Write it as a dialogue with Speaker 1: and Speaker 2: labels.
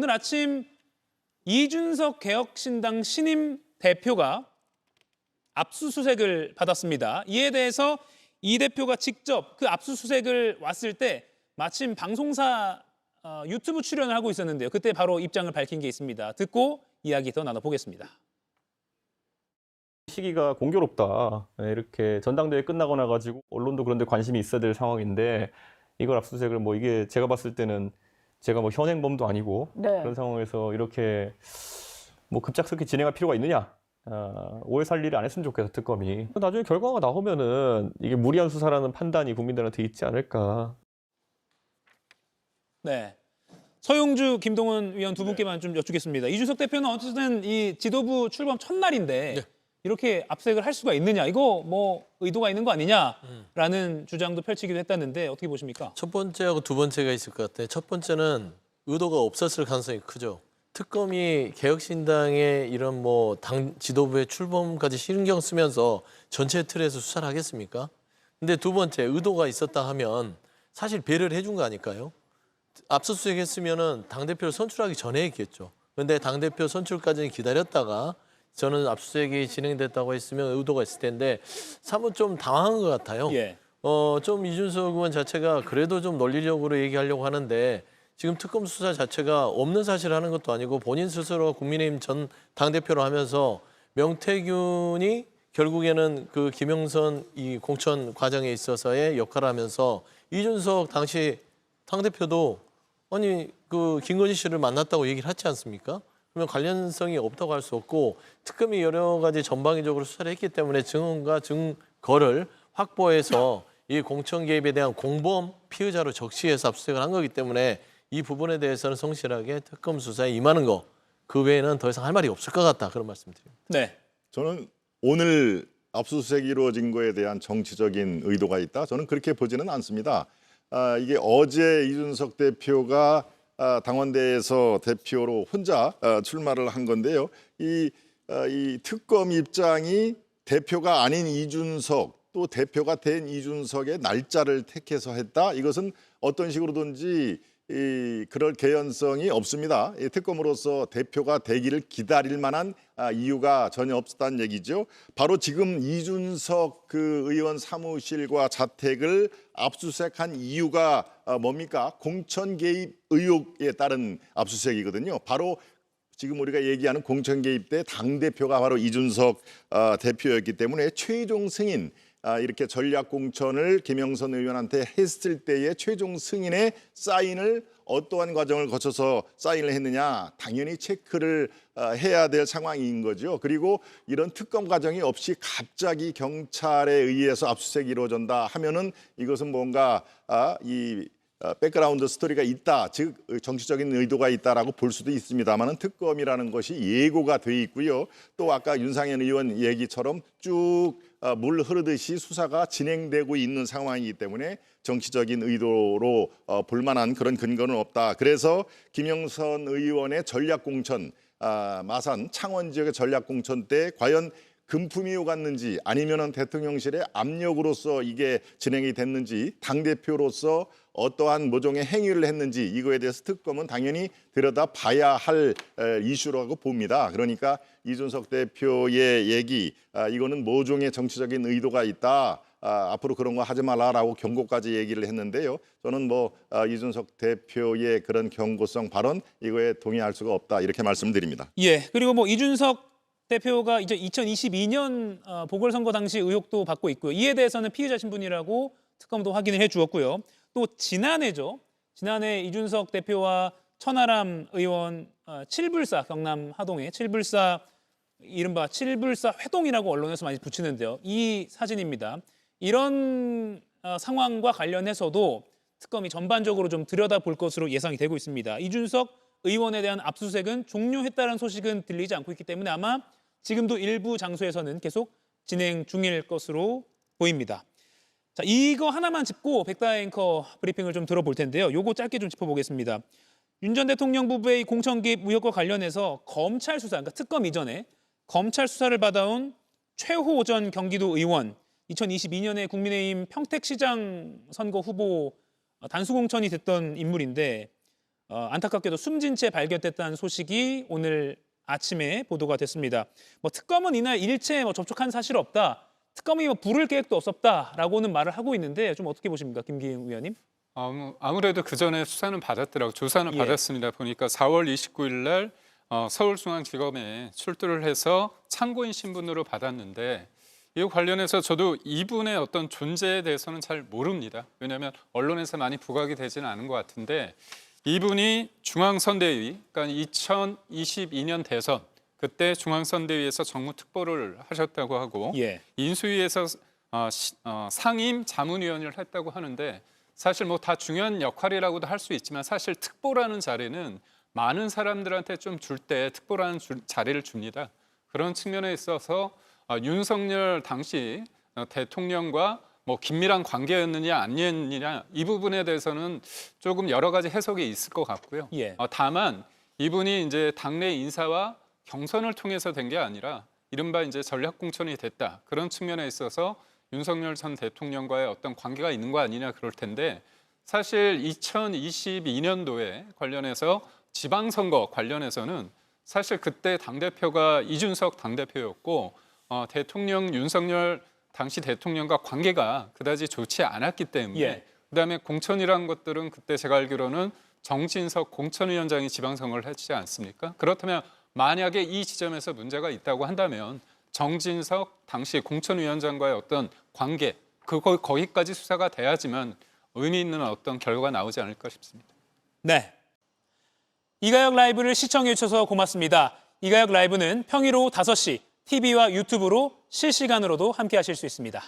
Speaker 1: 오늘 아침 이준석 개혁신당 신임 대표가 압수수색을 받았습니다. 이에 대해서 이 대표가 직접 그 압수수색을 왔을 때 마침 방송사 유튜브 출연을 하고 있었는데요. 그때 바로 입장을 밝힌 게 있습니다. 듣고 이야기 더 나눠보겠습니다.
Speaker 2: 시기가 공교롭다. 이렇게 전당대회 끝나고 나가지고 언론도 그런데 관심이 있어야 될 상황인데 이걸 압수수색을 이게 제가 봤을 때는 제가 현행범도 아니고 그런 상황에서 이렇게 급작스럽게 진행할 필요가 있느냐. 오해 살 일을 안 했으면 좋겠어, 특검이. 나중에 결과가 나오면은 이게 무리한 수사라는 판단이 국민들한테 있지 않을까.
Speaker 1: 네. 서용주, 김동원 위원 두 분께만 좀 여쭙겠습니다. 이준석 대표는 어쨌든 이 지도부 출범 첫날인데 이렇게 압색을 할 수가 있느냐, 이거 의도가 있는 거 아니냐라는 주장도 펼치기도 했다는데 어떻게 보십니까?
Speaker 3: 첫 번째하고 두 번째가 있을 것 같아요. 첫 번째는 의도가 없었을 가능성이 크죠. 특검이 개혁신당의 이런 당 지도부의 출범까지 신경 쓰면서 전체 틀에서 수사를 하겠습니까? 근데 두 번째, 의도가 있었다 하면 사실 배려를 해준 거 아닐까요? 압수수색 했으면은 당대표를 선출하기 전에 했겠죠. 근데 당대표 선출까지는 기다렸다가 저는 압수수색이 진행됐다고 했으면 의도가 있을 텐데 사뭇 좀 당황한 것 같아요.
Speaker 1: 예.
Speaker 3: 좀 이준석 의원 자체가 그래도 좀 논리적으로 얘기하려고 하는데 지금 특검 수사 자체가 없는 사실을 하는 것도 아니고 본인 스스로 국민의힘 전 당대표로 하면서 명태균이 결국에는 그 김영선 이 공천 과정에 있어서의 역할을 하면서 이준석 당시 당대표도 아니 그 김건희 씨를 만났다고 얘기를 하지 않습니까? 그러면 관련성이 없다고 할 수 없고 특검이 여러 가지 전방위적으로 수사를 했기 때문에 증언과 증거를 확보해서 이 공천 개입에 대한 공범 피의자로 적시해서 압수수색을 한 거기 때문에 이 부분에 대해서는 성실하게 특검 수사에 임하는 거, 그 외에는 더 이상 할 말이 없을 것 같다, 그런 말씀드립니다.
Speaker 1: 네.
Speaker 4: 저는 오늘 압수수색이 이루어진 거에 대한 정치적인 의도가 있다, 저는 그렇게 보지는 않습니다. 이게 어제 이준석 대표가 당원대에서 대표로 혼자 출마를 한 건데요. 이 특검 입장이 대표가 아닌 이준석, 또 대표가 된 이준석의 날짜를 택해서 했다, 이것은 어떤 식으로든지 그럴 개연성이 없습니다. 이 특검으로서 대표가 되기를 기다릴 만한 이유가 전혀 없었다는 얘기죠. 바로 지금 이준석 그 의원 사무실과 자택을 압수수색한 이유가 뭡니까? 공천 개입 의혹에 따른 압수수색이거든요. 바로 지금 우리가 얘기하는 공천 개입 때 당대표가 바로 이준석 대표였기 때문에 최종 승인, 이렇게 전략 공천을 김영선 의원한테 했을 때의 최종 승인의 사인을 어떠한 과정을 거쳐서 사인을 했느냐, 당연히 체크를 해야 될 상황인 거죠. 그리고 이런 특검 과정이 없이 갑자기 경찰에 의해서 압수수색이 이루어진다 하면은 이것은 뭔가 이 백그라운드 스토리가 있다, 즉 정치적인 의도가 있다라고 볼 수도 있습니다만은 특검이라는 것이 예고가 돼 있고요. 또 아까 윤상현 의원 얘기처럼 쭉 물 흐르듯이 수사가 진행되고 있는 상황이기 때문에 정치적인 의도로 볼 만한 그런 근거는 없다. 그래서 김영선 의원의 전략공천, 마산 창원 지역의 전략공천 때 과연 금품이 오갔는지 아니면은 대통령실의 압력으로서 이게 진행이 됐는지, 당대표로서 어떠한 모종의 행위를 했는지, 이거에 대해서 특검은 당연히 들여다봐야 할 이슈라고 봅니다. 그러니까 이준석 대표의 얘기, 이거는 모종의 정치적인 의도가 있다, 앞으로 그런 거 하지 말라라고 경고까지 얘기를 했는데요. 저는 이준석 대표의 그런 경고성 발언, 이거에 동의할 수가 없다, 이렇게 말씀드립니다.
Speaker 1: 예. 그리고 이준석 대표가 이제 2022년 보궐선거 당시 의혹도 받고 있고요. 이에 대해서는 피의자 신분이라고 특검도 확인을 해주었고요. 또 지난해죠. 지난해 이준석 대표와 천하람 의원 7불사, 경남 하동의 7불사, 이른바 7불사 회동이라고 언론에서 많이 붙이는데요. 이 사진입니다. 이런 상황과 관련해서도 특검이 전반적으로 좀 들여다볼 것으로 예상이 되고 있습니다. 이준석 의원에 대한 압수수색은 종료했다는 소식은 들리지 않고 있기 때문에 아마 지금도 일부 장소에서는 계속 진행 중일 것으로 보입니다. 자, 이거 하나만 짚고 백다혜 앵커 브리핑을 좀 들어볼 텐데요. 요거 짧게 좀 짚어보겠습니다. 윤 전 대통령 부부의 공천 개입 의혹과 관련해서 검찰 수사, 그러니까 특검 이전에 검찰 수사를 받아온 최호 전 경기도 의원, 2022년에 국민의힘 평택시장 선거 후보 단수 공천이 됐던 인물인데 안타깝게도 숨진 채 발견됐다는 소식이 오늘 아침에 보도가 됐습니다. 뭐 특검은 이날 일체 접촉한 사실 없다. 특검이 부를 계획도 없었다라고는 말을 하고 있는데 좀 어떻게 보십니까, 김기현 의원님?
Speaker 5: 아무래도 그 전에 수사는 받았더라고 조사는
Speaker 1: 예.
Speaker 5: 받았습니다. 보니까 4월 29일 날 서울중앙지검에 출두를 해서 참고인 신분으로 받았는데 이거 관련해서 저도 이분의 어떤 존재에 대해서는 잘 모릅니다. 왜냐하면 언론에서 많이 부각이 되지는 않은 것 같은데 이분이 중앙선대위, 그러니까 2022년 대선 그때 중앙선대위에서 정무특보를 하셨다고 하고
Speaker 1: 예.
Speaker 5: 인수위에서 상임 자문위원을 했다고 하는데 사실 뭐 다 중요한 역할이라고도 할 수 있지만 사실 특보라는 자리는 많은 사람들한테 좀 줄 때 특보라는 자리를 줍니다. 그런 측면에 있어서 윤석열 당시 대통령과 뭐 긴밀한 관계였느냐 아니었느냐 이 부분에 대해서는 조금 여러 가지 해석이 있을 것 같고요.
Speaker 1: 예.
Speaker 5: 다만 이분이 이제 당내 인사와 경선을 통해서 된 게 아니라 이른바 이제 전략 공천이 됐다. 그런 측면에 있어서 윤석열 전 대통령과의 어떤 관계가 있는 거 아니냐 그럴 텐데 사실 2022년도에 관련해서 지방선거 관련해서는 사실 그때 당대표가 이준석 당대표였고 대통령 윤석열 당시 대통령과 관계가 그다지 좋지 않았기 때문에
Speaker 1: 예.
Speaker 5: 그다음에 공천이라는 것들은 그때 제가 알기로는 정진석 공천위원장이 지방선거를 했지 않습니까? 그렇다면 만약에 이 지점에서 문제가 있다고 한다면 정진석 당시 공천위원장과의 어떤 관계 거기까지 수사가 돼야지만 의미 있는 어떤 결과가 나오지 않을까 싶습니다.
Speaker 1: 네. 이가혁 라이브를 시청해 주셔서 고맙습니다. 이가혁 라이브는 평일 오후 5시 TV와 유튜브로 실시간으로도 함께 하실 수 있습니다.